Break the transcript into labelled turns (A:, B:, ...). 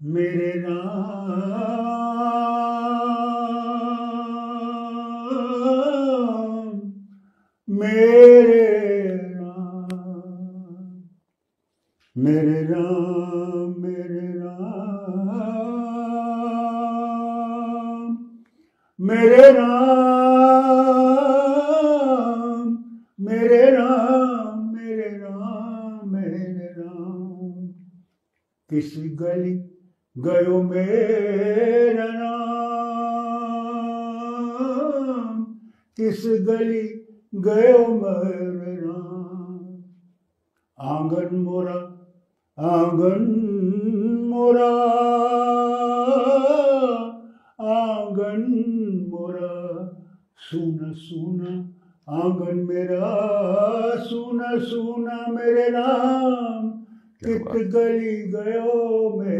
A: मेरे राम मेरे राम मेरे राम मेरे राम मेरे राम मेरे राम मेरे राम मेरे राम किस गली गयो मेरा राम किस गली गयो मेरा राम आंगन मोरा आंगन मोरा सुना सुना आंगन मेरा सुना सुना मेरे राम कित गली गयो मेरा